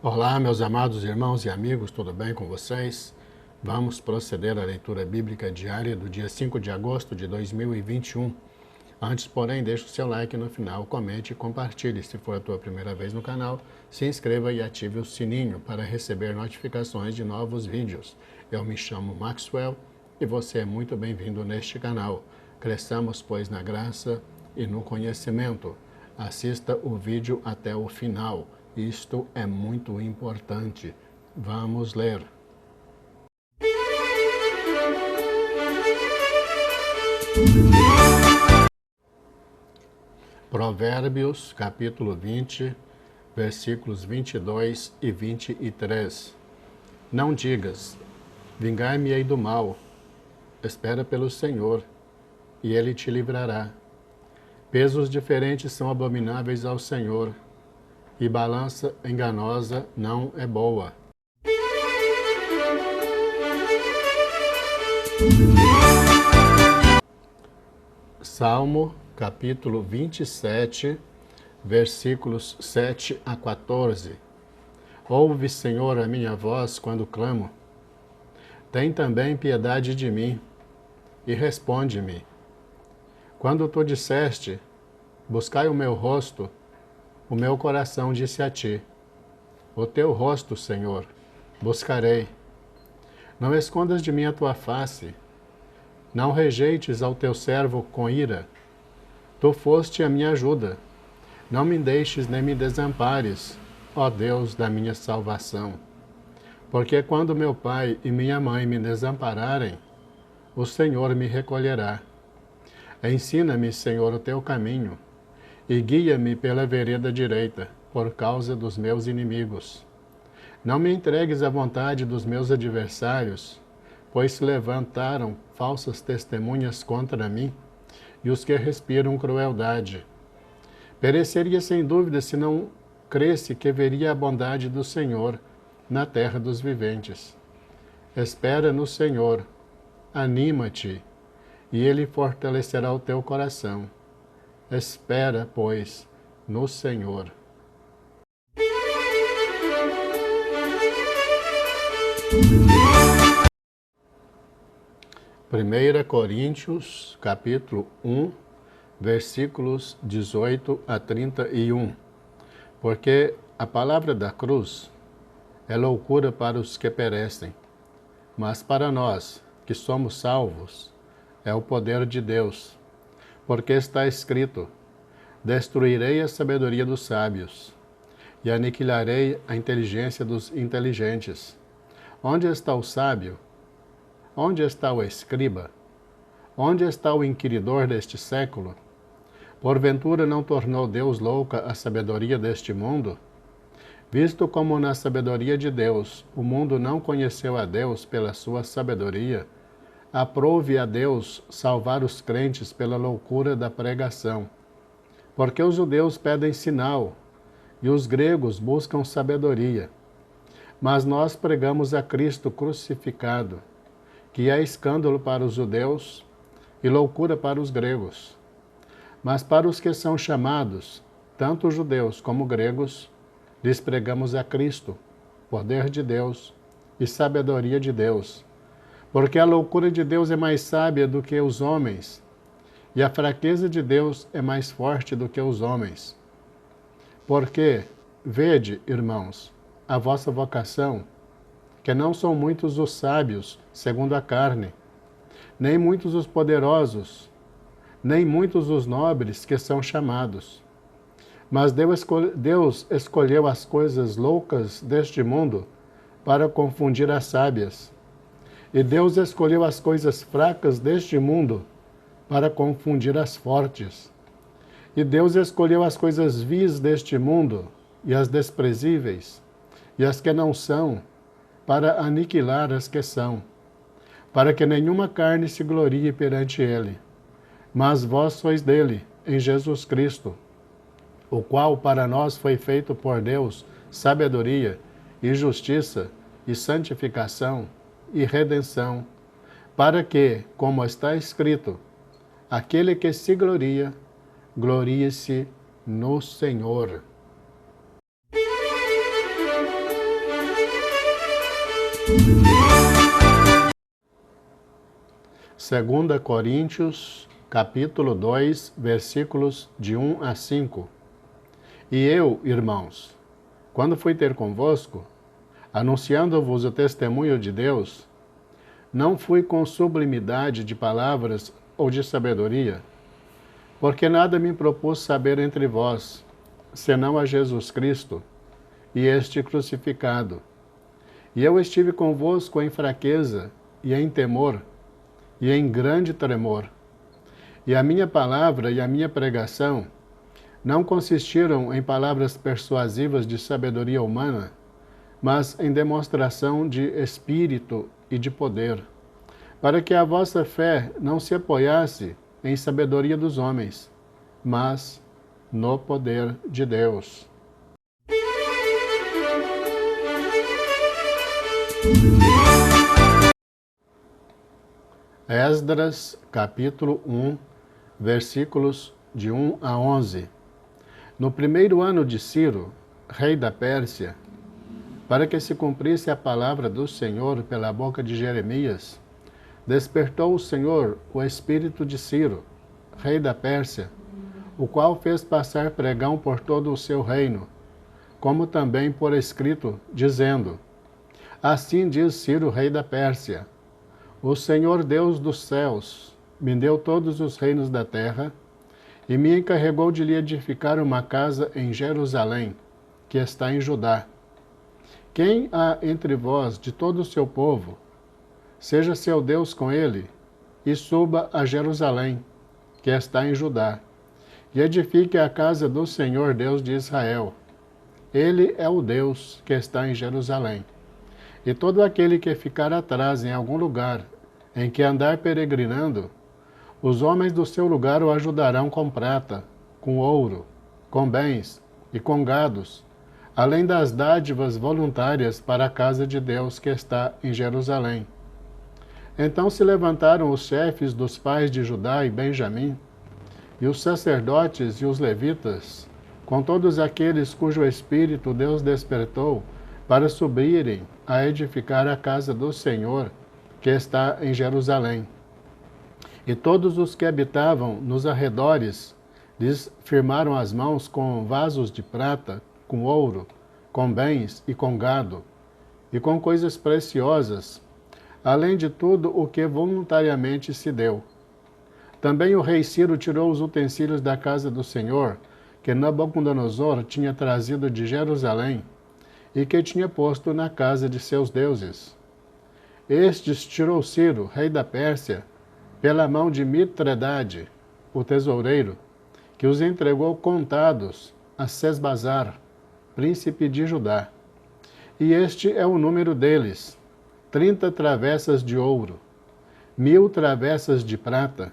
Olá, meus amados irmãos e amigos, tudo bem com vocês? Vamos proceder à leitura bíblica diária do dia 5 de agosto de 2021. Antes, porém, deixe o seu like no final, comente e compartilhe. Se for a tua primeira vez no canal, se inscreva e ative o sininho para receber notificações de novos vídeos. Eu me chamo Maxwell e você é muito bem-vindo neste canal. Cresçamos, pois, na graça e no conhecimento. Assista o vídeo até o final. Isto é muito importante. Vamos ler. Provérbios, capítulo 20, versículos 22 e 23. Não digas, vingar-me-ei do mal. Espera pelo Senhor, e Ele te livrará. Pesos diferentes são abomináveis ao Senhor, e balança enganosa não é boa. Salmo, capítulo 27, versículos 7 a 14. Ouve, Senhor, a minha voz quando clamo. Tem também piedade de mim, e responde-me. Quando tu disseste, buscai o meu rosto, o meu coração disse a ti, o teu rosto, Senhor, buscarei. Não escondas de mim a tua face, não rejeites ao teu servo com ira. Tu foste a minha ajuda, não me deixes nem me desampares, ó Deus da minha salvação. Porque quando meu pai e minha mãe me desampararem, o Senhor me recolherá. Ensina-me, Senhor, o teu caminho, e guia-me pela vereda direita, por causa dos meus inimigos. Não me entregues à vontade dos meus adversários, pois se levantaram falsas testemunhas contra mim, e os que respiram crueldade. Pereceria sem dúvida se não cresse que veria a bondade do Senhor na terra dos viventes. Espera no Senhor, anima-te, e Ele fortalecerá o teu coração. Espera, pois, no Senhor. 1 Coríntios, capítulo 1, versículos 18 a 31. Porque a palavra da cruz é loucura para os que perecem, mas para nós, que somos salvos, é o poder de Deus. Porque está escrito, destruirei a sabedoria dos sábios, e aniquilarei a inteligência dos inteligentes. Onde está o sábio? Onde está o escriba? Onde está o inquiridor deste século? Porventura não tornou Deus louca a sabedoria deste mundo? Visto como na sabedoria de Deus o mundo não conheceu a Deus pela sua sabedoria, aprove a Deus salvar os crentes pela loucura da pregação. Porque os judeus pedem sinal, e os gregos buscam sabedoria. Mas nós pregamos a Cristo crucificado, que é escândalo para os judeus e loucura para os gregos. Mas para os que são chamados, tanto judeus como gregos, lhes pregamos a Cristo, poder de Deus e sabedoria de Deus. Porque a loucura de Deus é mais sábia do que os homens, e a fraqueza de Deus é mais forte do que os homens. Porque, vede, irmãos, a vossa vocação, que não são muitos os sábios, segundo a carne, nem muitos os poderosos, nem muitos os nobres que são chamados. Mas Deus escolheu as coisas loucas deste mundo para confundir as sábias. E Deus escolheu as coisas fracas deste mundo para confundir as fortes. E Deus escolheu as coisas vis deste mundo e as desprezíveis, e as que não são, para aniquilar as que são, para que nenhuma carne se glorie perante Ele. Mas vós sois dele, em Jesus Cristo, o qual para nós foi feito por Deus sabedoria e justiça e santificação e redenção, para que, como está escrito, Aquele que se gloria, glorie-se no Senhor. 2 Coríntios, capítulo 2, versículos de 1 a 5. E eu, irmãos, quando fui ter convosco, anunciando-vos o testemunho de Deus, não fui com sublimidade de palavras ou de sabedoria, porque nada me propus saber entre vós, senão a Jesus Cristo e este crucificado. E eu estive convosco em fraqueza e em temor e em grande tremor. E a minha palavra e a minha pregação não consistiram em palavras persuasivas de sabedoria humana, mas em demonstração de espírito e de poder, para que a vossa fé não se apoiasse em sabedoria dos homens, mas no poder de Deus. Esdras, capítulo 1, versículos de 1 a 11. No primeiro ano de Ciro, rei da Pérsia, para que se cumprisse a palavra do Senhor pela boca de Jeremias, despertou o Senhor o espírito de Ciro, rei da Pérsia, o qual fez passar pregão por todo o seu reino, como também por escrito, dizendo: Assim diz Ciro, rei da Pérsia: O Senhor Deus dos céus me deu todos os reinos da terra e me encarregou de lhe edificar uma casa em Jerusalém, que está em Judá. Quem há entre vós de todo o seu povo, seja seu Deus com ele, e suba a Jerusalém, que está em Judá, e edifique a casa do Senhor Deus de Israel. Ele é o Deus que está em Jerusalém. E todo aquele que ficar atrás em algum lugar em que andar peregrinando, os homens do seu lugar o ajudarão com prata, com ouro, com bens e com gados, além das dádivas voluntárias para a casa de Deus que está em Jerusalém. Então se levantaram os chefes dos pais de Judá e Benjamim, e os sacerdotes e os levitas, com todos aqueles cujo espírito Deus despertou, para subirem a edificar a casa do Senhor, que está em Jerusalém. E todos os que habitavam nos arredores lhes firmaram as mãos com vasos de prata, com ouro, com bens e com gado, e com coisas preciosas, além de tudo o que voluntariamente se deu. Também o rei Ciro tirou os utensílios da casa do Senhor, que Nabucodonosor tinha trazido de Jerusalém, e que tinha posto na casa de seus deuses. Estes tirou Ciro, rei da Pérsia, pela mão de Mitredade, o tesoureiro, que os entregou contados a Sesbazar, príncipe de Judá. E este é o número deles: 30 travessas de ouro, 1000 travessas de prata,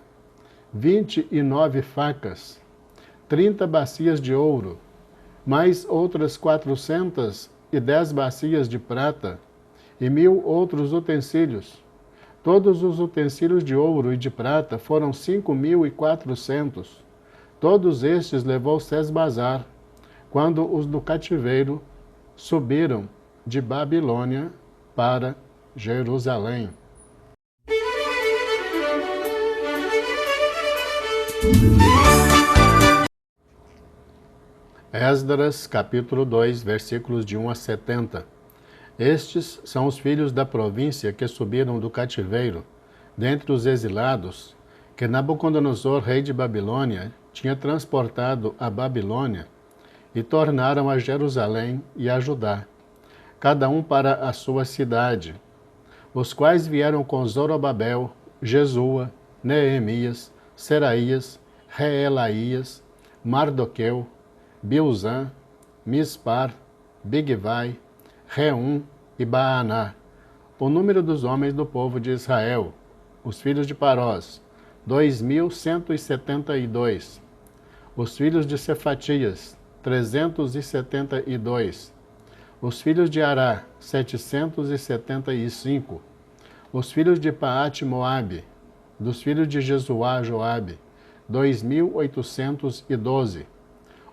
29 facas, 30 bacias de ouro, mais outras 410 bacias de prata, e 1000 outros utensílios. Todos os utensílios de ouro e de prata foram 5.400. Todos estes levou Sesbazar, quando os do cativeiro subiram de Babilônia para Jerusalém. Esdras, capítulo 2, versículos de 1 a 70. Estes são os filhos da província que subiram do cativeiro, dentre os exilados, que Nabucodonosor, rei de Babilônia, tinha transportado à Babilônia, e tornaram a Jerusalém e a Judá, cada um para a sua cidade, os quais vieram com Zorobabel, Jesua, Neemias, Seraías, Reelaías, Mardoqueu, Bilzã, Mispar, Bigvai, Reum e Baaná, o número dos homens do povo de Israel, os filhos de Parós, 2.172, os filhos de Cefatias, 372, os filhos de Ará, 775, os filhos de Paate Moabe, dos filhos de Jesuá, Joabe, 2.812.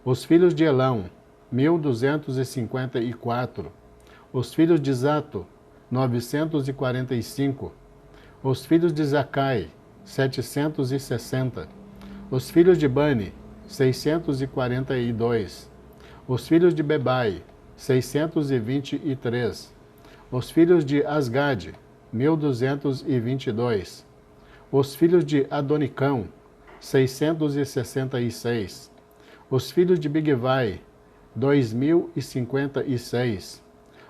Os filhos de Elão, 1.254. Os filhos de Zato, 945. Os filhos de Zacai, 760. Os filhos de Bani, 642. Os filhos de Bebai, 623. Os filhos de Asgade, 1.222. Os filhos de Adonicão, 666. Os filhos de Bigvai, 2.056.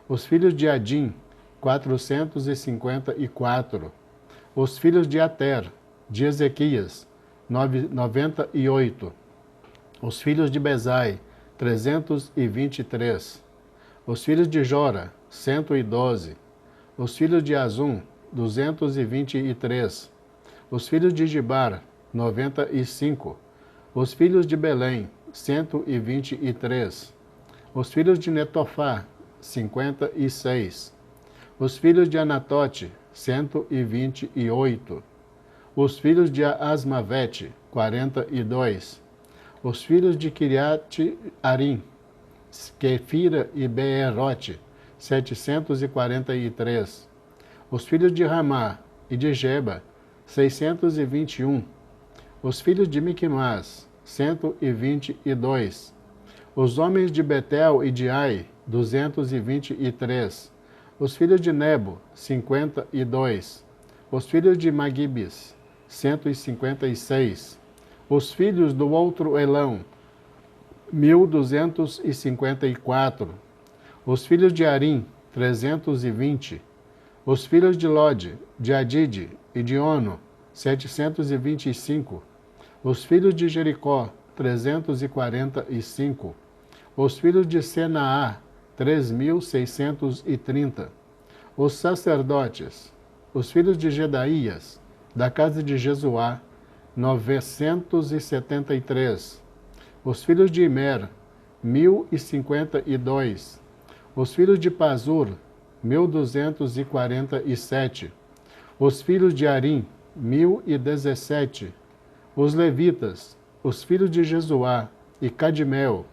Os filhos de Adim, 454. Os filhos de Ater, de Ezequias, 98. Os filhos de Bezai, 323. Os filhos de Jora, 112. Os filhos de Azum, 223. Os filhos de Gibar, 95. Os filhos de Belém, 123. Os filhos de Netofá, 56. Os filhos de Anatote, 128. Os filhos de Asmavete, 42. Os filhos de Kiriat Arim, Quefira e Beerote, 743. Os filhos de Ramá e de Geba, 621. Os filhos de Miquimás, 122. Os homens de Betel e de Ai, 223. Os filhos de Nebo, 52. Os filhos de Magibis, 156. Os filhos do outro Elão, 1.254. Os filhos de Arim, 320. Os filhos de Lode, de Adide e de Ono, 725. Os filhos de Jericó, 345. Os filhos de Senaá, 3.630. Os sacerdotes, os filhos de Gedaías, da casa de Jesuá, 973. Os filhos de Imer, 1.052. Os filhos de Pazur, 1.247. Os filhos de Arim, 1.017. Os levitas, os filhos de Jesuá e Cadmel,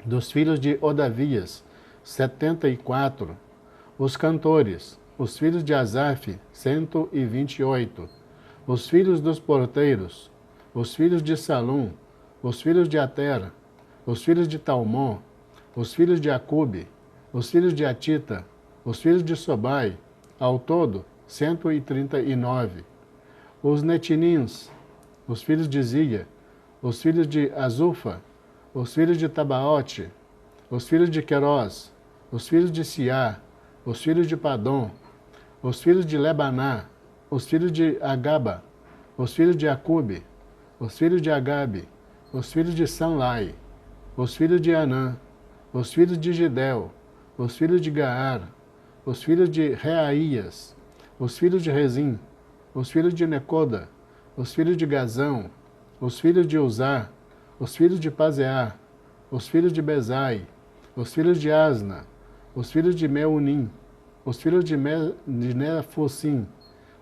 dos filhos de Odavias, 74. Os cantores, os filhos de Asaf, 128. Os filhos dos porteiros, os filhos de Salum, os filhos de Ater, os filhos de Talmon, os filhos de Acube, os filhos de Atita, os filhos de Sobai, ao todo, 139. Os netinins, os filhos de Zia, os filhos de Azufa, os filhos de Tabaote, os filhos de Querós, os filhos de Siá, os filhos de Padom, os filhos de Lebaná, os filhos de Agaba, os filhos de Acube, os filhos de Agabe, os filhos de Sanlai, os filhos de Anã, os filhos de Gidel, os filhos de Gaar, os filhos de Reaías, os filhos de Rezim, os filhos de Necoda, os filhos de Gazão, os filhos de Uzá, os filhos de Pazeá, os filhos de Bezai, os filhos de Asna, os filhos de Meunim, os filhos de Nefusim,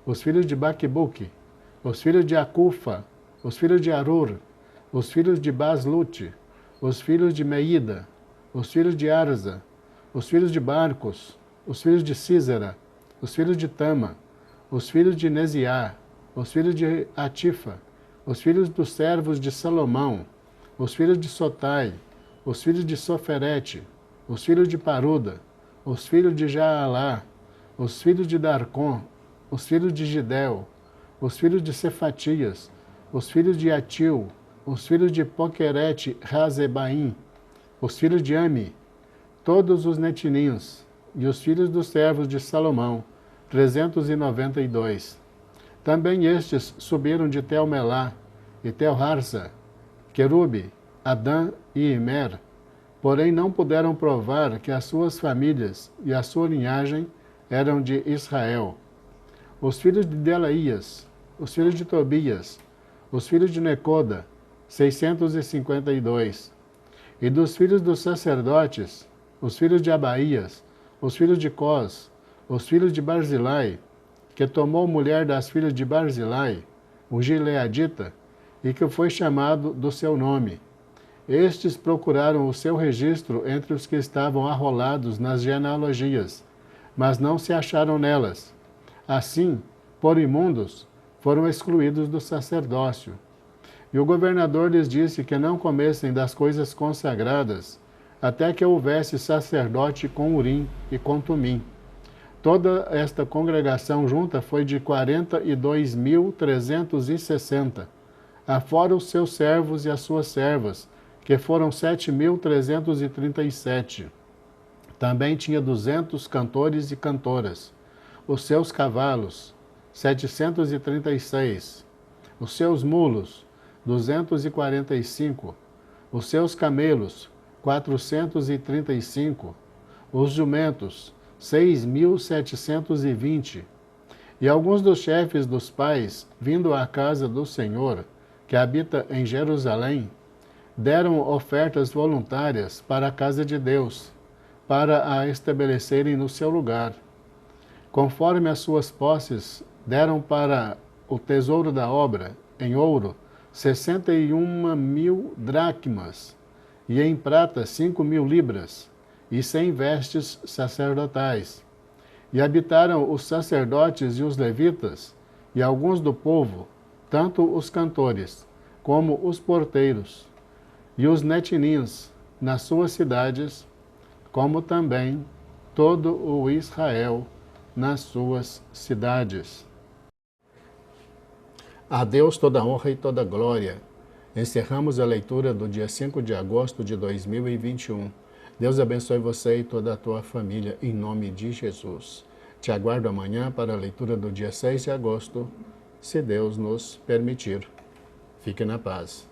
os filhos de Baquebuque, os filhos de Acufa, os filhos de Arur, os filhos de Baslute, os filhos de Meida, os filhos de Arza, os filhos de Barcos, os filhos de Císera, os filhos de Tama, os filhos de Neziá, os filhos de Atifa, os filhos dos servos de Salomão, os filhos de Sotai, os filhos de Soferete, os filhos de Paruda, os filhos de Jaalá, os filhos de Darcon, os filhos de Gidel, os filhos de Cefatias, os filhos de Atil, os filhos de Poquerete Razebaim, os filhos de Ami, todos os netinins, e os filhos dos servos de Salomão, 392. Também estes subiram de Tel-Melá e Tel-Harsa, Querube, Adã e Imer, porém não puderam provar que as suas famílias e a sua linhagem eram de Israel. Os filhos de Delaías, os filhos de Tobias, os filhos de Necoda, 652. E dos filhos dos sacerdotes, os filhos de Abaías, os filhos de Cós, os filhos de Barzilai, que tomou mulher das filhas de Barzilai, o Gileadita, e que foi chamado do seu nome. Estes procuraram o seu registro entre os que estavam arrolados nas genealogias, mas não se acharam nelas. Assim, por imundos, foram excluídos do sacerdócio. E o governador lhes disse que não comessem das coisas consagradas, até que houvesse sacerdote com Urim e com Tumim. Toda esta congregação junta foi de 42.360, afora os seus servos e as suas servas, que foram 7.337. Também tinha 200 cantores e cantoras. Os seus cavalos, 736. Os seus mulos, 245. Os seus camelos, 435. Os jumentos, 6.720. E alguns dos chefes dos pais, vindo à casa do Senhor, que habita em Jerusalém, deram ofertas voluntárias para a casa de Deus, para a estabelecerem no seu lugar. Conforme as suas posses, deram para o tesouro da obra, em ouro, 61.000 dracmas, e em prata 5.000 libras, e 100 vestes sacerdotais. E habitaram os sacerdotes e os levitas, e alguns do povo, tanto os cantores, como os porteiros, e os netinins, nas suas cidades, como também todo o Israel nas suas cidades. A Deus toda honra e toda glória. Encerramos a leitura do dia 5 de agosto de 2021. Deus abençoe você e toda a tua família, em nome de Jesus. Te aguardo amanhã para a leitura do dia 6 de agosto, se Deus nos permitir. Fique na paz.